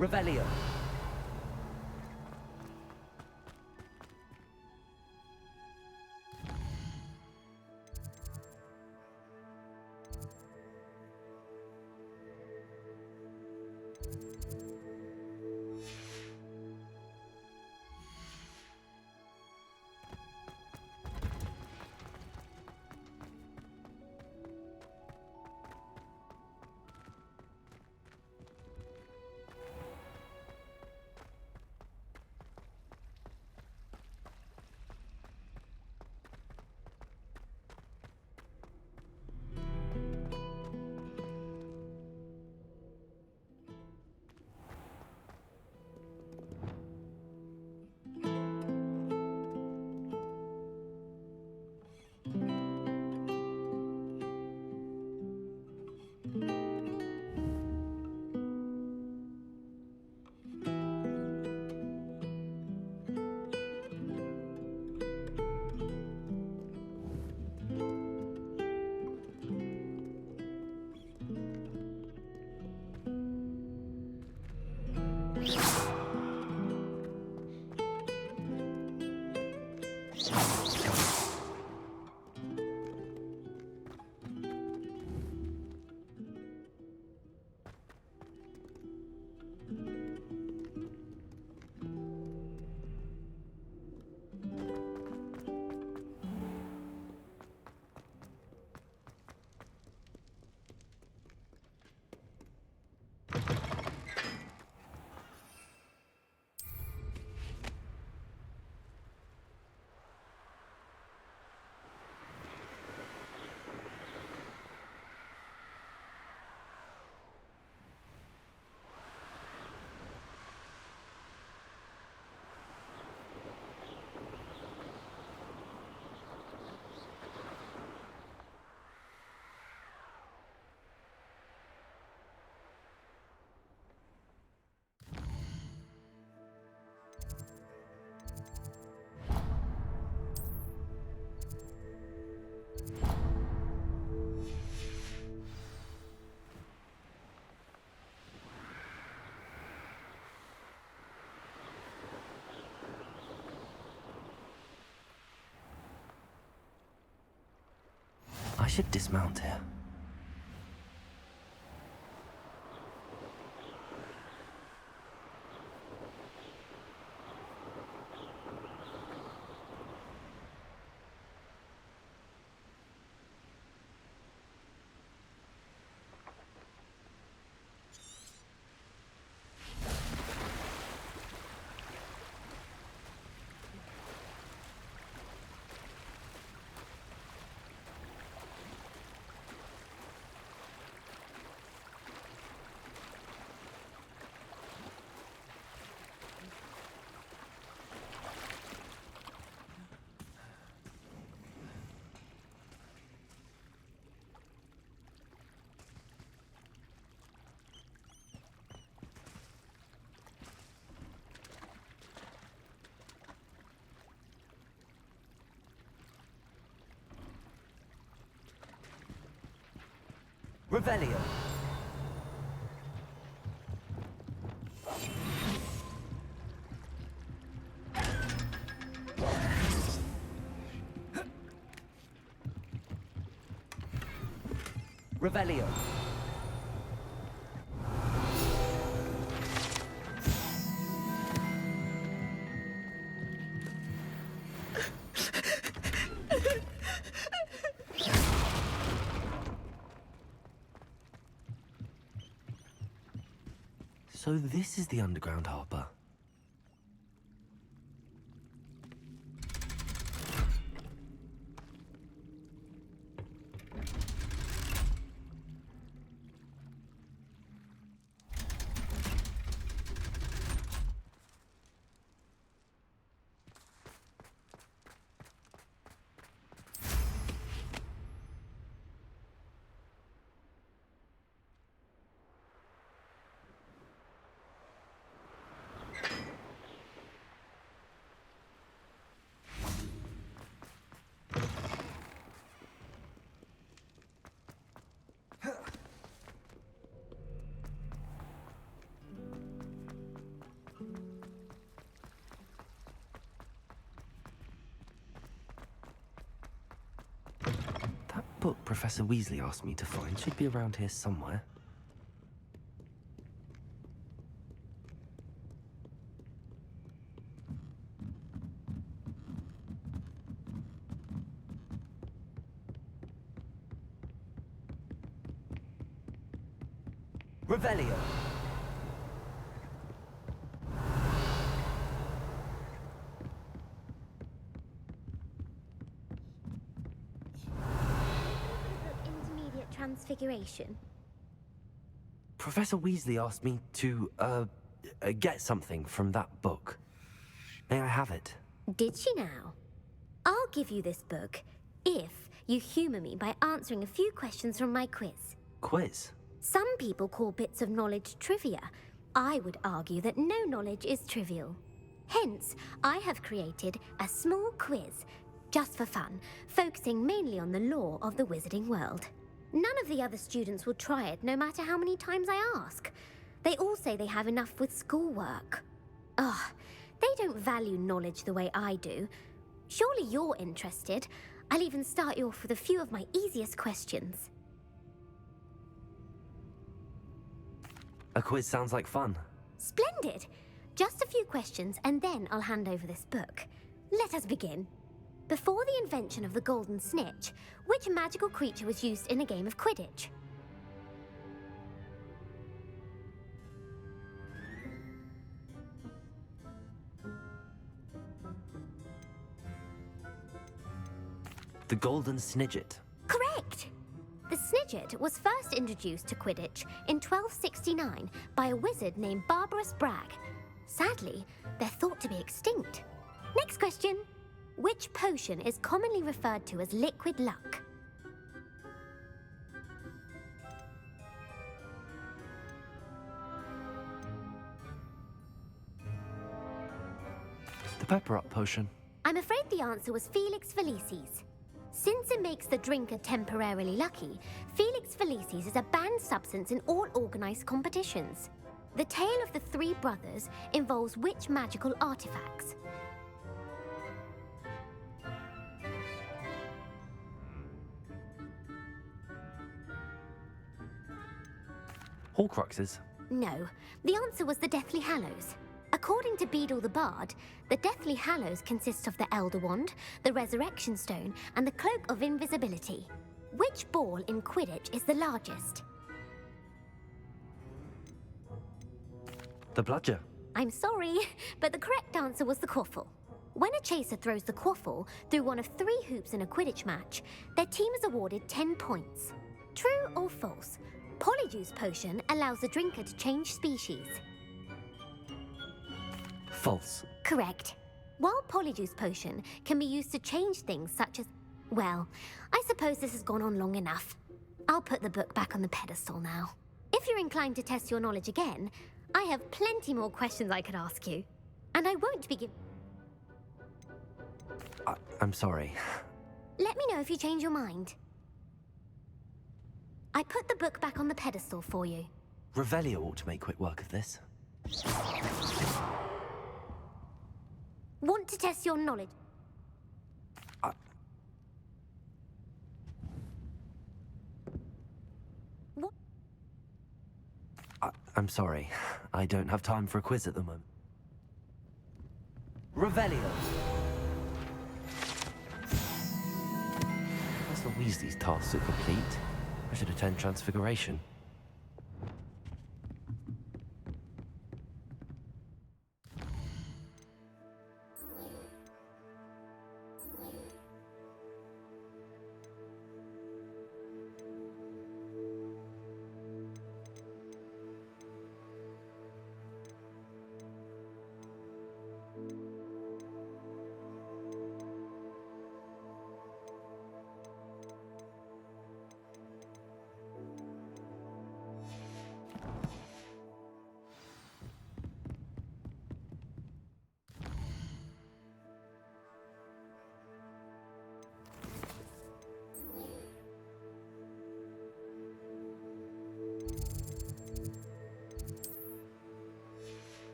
Revelio. I should dismount here. Revelio. Revelio. So this is the underground harbor. book Professor Weasley asked me to find should be around here somewhere. Revelio. Intermediate transfiguration. Professor Weasley asked me to, get something from that book. May I have it? Did she now? I'll give you this book if you humour me by answering a few questions from my quiz. Quiz? Some people call bits of knowledge trivia. I would argue that no knowledge is trivial. Hence, I have created a small quiz, just for fun, focusing mainly on the lore of the wizarding world. None of the other students will try it, no matter how many times I ask. They all say they have enough with schoolwork. Ugh, they don't value knowledge the way I do. Surely you're interested. I'll even start you off with a few of my easiest questions. A quiz sounds like fun. Splendid! Just a few questions and then I'll hand over this book. Let us begin. Before the invention of the golden snitch, which magical creature was used in a game of Quidditch? The Golden Snidget. Correct! The Snidget was first introduced to Quidditch in 1269 by a wizard named Barbarous Bragg. Sadly, they're thought to be extinct. Next question. Which potion is commonly referred to as liquid luck? The Pepper Up potion. I'm afraid the answer was Felix Felicis. Since it makes the drinker temporarily lucky, Felix Felicis is a banned substance in all organized competitions. The tale of the three brothers involves which magical artifacts? Horcruxes. No, the answer was the Deathly Hallows. According to Beedle the Bard, the Deathly Hallows consists of the Elder Wand, the Resurrection Stone, and the Cloak of Invisibility. Which ball in Quidditch is the largest? The Bludger. I'm sorry, but the correct answer was the Quaffle. When a chaser throws the Quaffle through one of 3 hoops in a Quidditch match, their team is awarded 10 points. True or false? Polyjuice Potion allows the drinker to change species. False. Correct. While Polyjuice Potion can be used to change things such as... Well, I suppose this has gone on long enough. I'll put the book back on the pedestal now. If you're inclined to test your knowledge again, I have plenty more questions I could ask you. And I won't be giving... I'm sorry. Let me know if you change your mind. I put the book back on the pedestal for you. Revelio ought to make quick work of this. Want to test your knowledge? What? I'm sorry. I don't have time for a quiz at the moment. Revelio. Professor Weasley's tasks are complete. I should attend Transfiguration.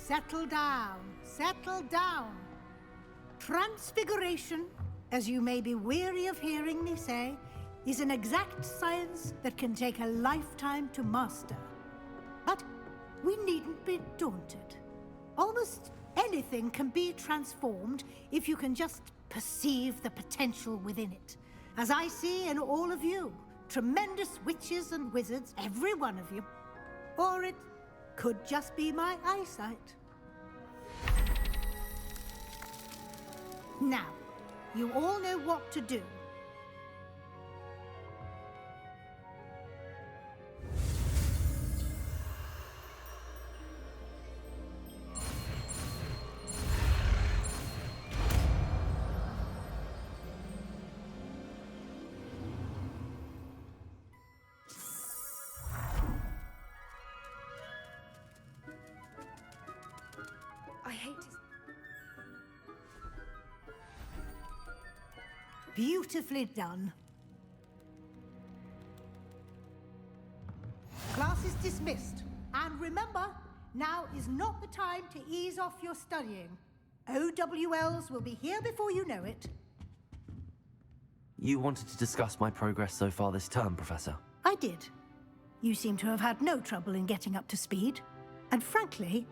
settle down. Settle down. Transfiguration, as you may be weary of hearing me say, is an exact science that can take a lifetime to master. But we needn't be daunted. Almost anything can be transformed if you can just perceive the potential within it. As I see in all of you, tremendous witches and wizards, every one of you. Or it could just be my eyesight. Now, you all know what to do. I hate to... Beautifully done. Class is dismissed. And remember, now is not the time to ease off your studying. OWLs will be here before you know it. You wanted to discuss my progress so far this term, Professor? I did. You seem to have had no trouble in getting up to speed. And frankly,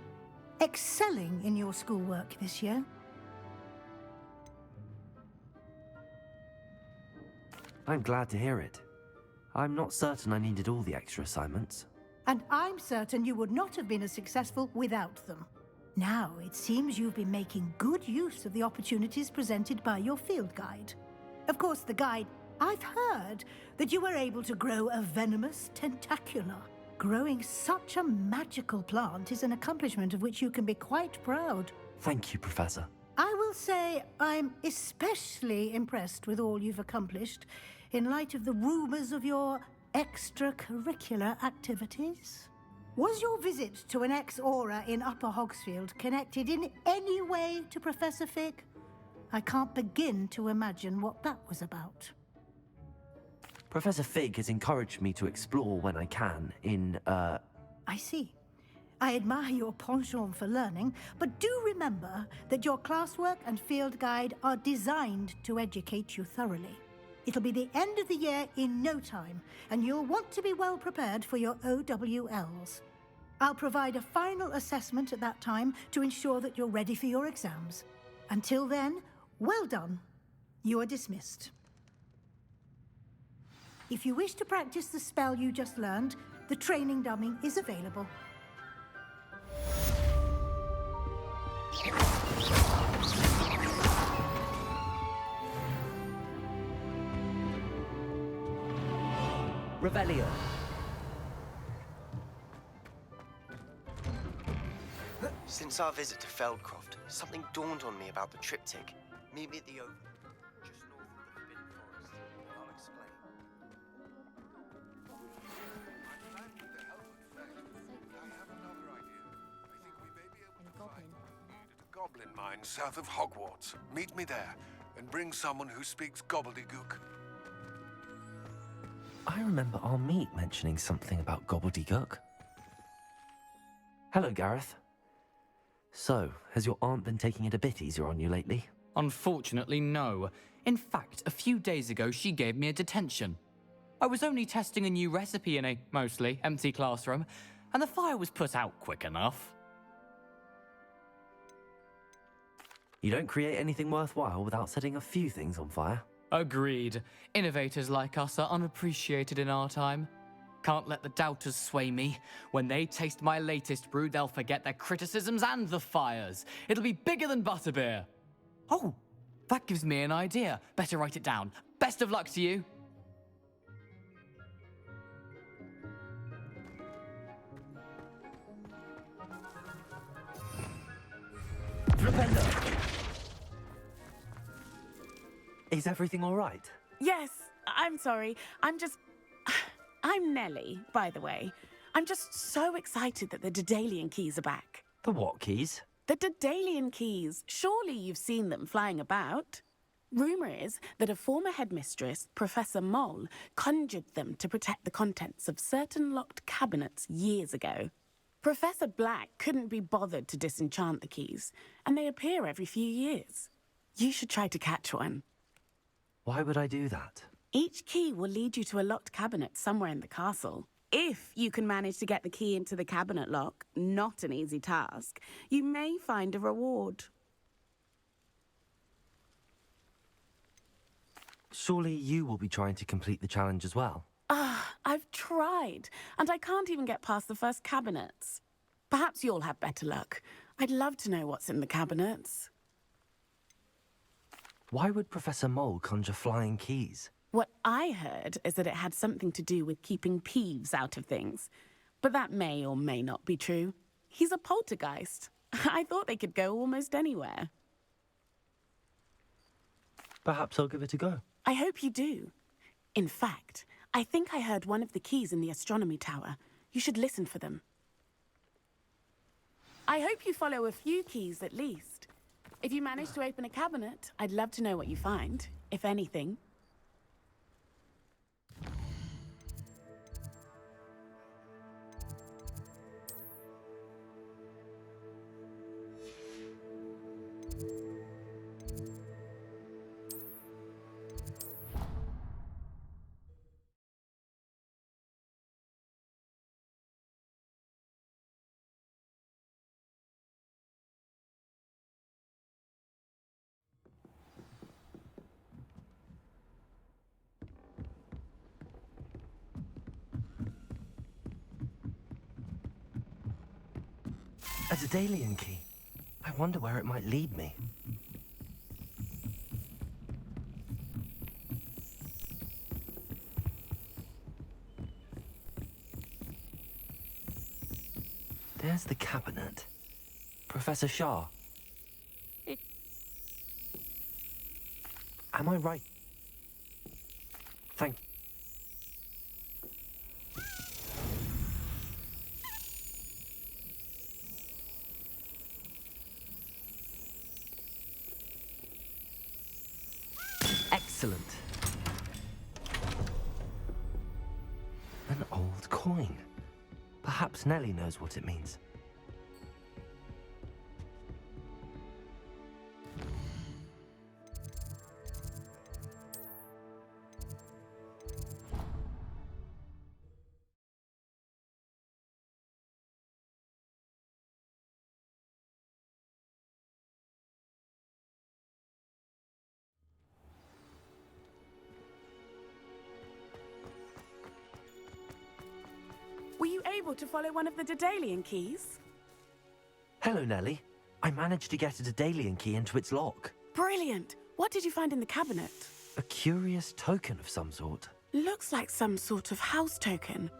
excelling in your schoolwork this year. I'm glad to hear it. I'm not certain I needed all the extra assignments. And I'm certain you would not have been as successful without them. Now, it seems you've been making good use of the opportunities presented by your field guide. Of course, the guide, I've heard that you were able to grow a venomous tentacula. Growing such a magical plant is an accomplishment of which you can be quite proud. Thank you, Professor. I will say I'm especially impressed with all you've accomplished in light of the rumors of your extracurricular activities. Was your visit to an ex-aura in Upper Hogsfield connected in any way to Professor Fig? I can't begin to imagine what that was about. Professor Fig has encouraged me to explore when I can in, I see. I admire your penchant for learning, but do remember that your classwork and field guide are designed to educate you thoroughly. It'll be the end of the year in no time, and you'll want to be well prepared for your OWLs. I'll provide a final assessment at that time to ensure that you're ready for your exams. Until then, well done. You are dismissed. If you wish to practice the spell you just learned, the training dummy is available. Revelio. Since our visit to Feldcroft, something dawned on me about the triptych. Meet me at the Oval, just north of the Forbidden Forest, and I'll explain. Goblin mine south of Hogwarts. Meet me there, and bring someone who speaks gobbledygook. I remember our meet mentioning something about gobbledygook. Hello, Gareth. So, has your aunt been taking it a bit easier on you lately? Unfortunately, no. In fact, a few days ago, she gave me a detention. I was only testing a new recipe in a mostly empty classroom, and the fire was put out quick enough. You don't create anything worthwhile without setting a few things on fire. Agreed. Innovators like us are unappreciated in our time. Can't let the doubters sway me. When they taste my latest brew, they'll forget their criticisms and the fires. It'll be bigger than butterbeer. Oh, that gives me an idea. Better write it down. Best of luck to you. Flipendo! Is everything all right? Yes, I'm sorry. I'm Nellie, by the way. I'm just so excited that the Daedalian keys are back. The what keys? The Daedalian keys. Surely you've seen them flying about. Rumour is that a former headmistress, Professor Moll, conjured them to protect the contents of certain locked cabinets years ago. Professor Black couldn't be bothered to disenchant the keys, and they appear every few years. You should try to catch one. Why would I do that? Each key will lead you to a locked cabinet somewhere in the castle. If you can manage to get the key into the cabinet lock, not an easy task, you may find a reward. Surely you will be trying to complete the challenge as well. I've tried, and I can't even get past the first cabinets. Perhaps you'll have better luck. I'd love to know what's in the cabinets. Why would Professor Mole conjure flying keys? What I heard is that it had something to do with keeping Peeves out of things. But that may or may not be true. He's a poltergeist. I thought they could go almost anywhere. Perhaps I'll give it a go. I hope you do. In fact, I think I heard one of the keys in the astronomy tower. You should listen for them. I hope you follow a few keys at least. If you manage to open a cabinet, I'd love to know what you find, if anything. A Daedalian key. I wonder where it might lead me. There's the cabinet. Professor Shah. Am I right? Thank you. Excellent. An old coin. Perhaps Nellie knows what it means. Were you able to follow one of the Daedalian keys? Hello, Nellie. I managed to get a Daedalian key into its lock. Brilliant! What did you find in the cabinet? A curious token of some sort. Looks like some sort of house token.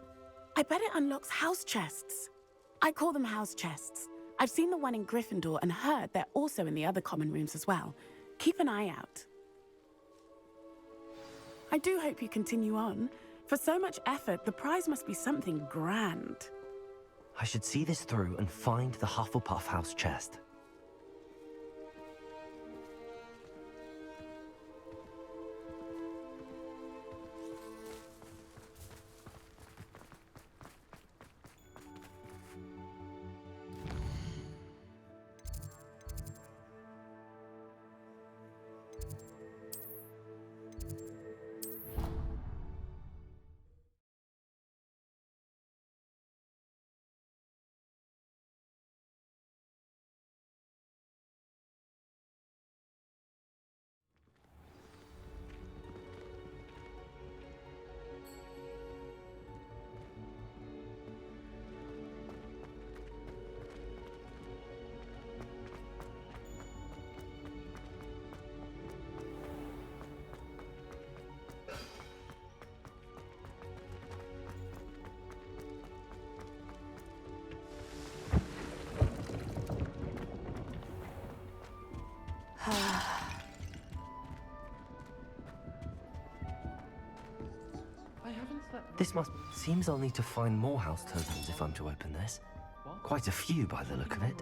I bet it unlocks house chests. I call them house chests. I've seen the one in Gryffindor and heard they're also in the other common rooms as well. Keep an eye out. I do hope you continue on. For so much effort, the prize must be something grand. I should see this through and find the Hufflepuff house chest. Seems I'll need to find more house tokens if I'm to open this. Quite a few by the look of it.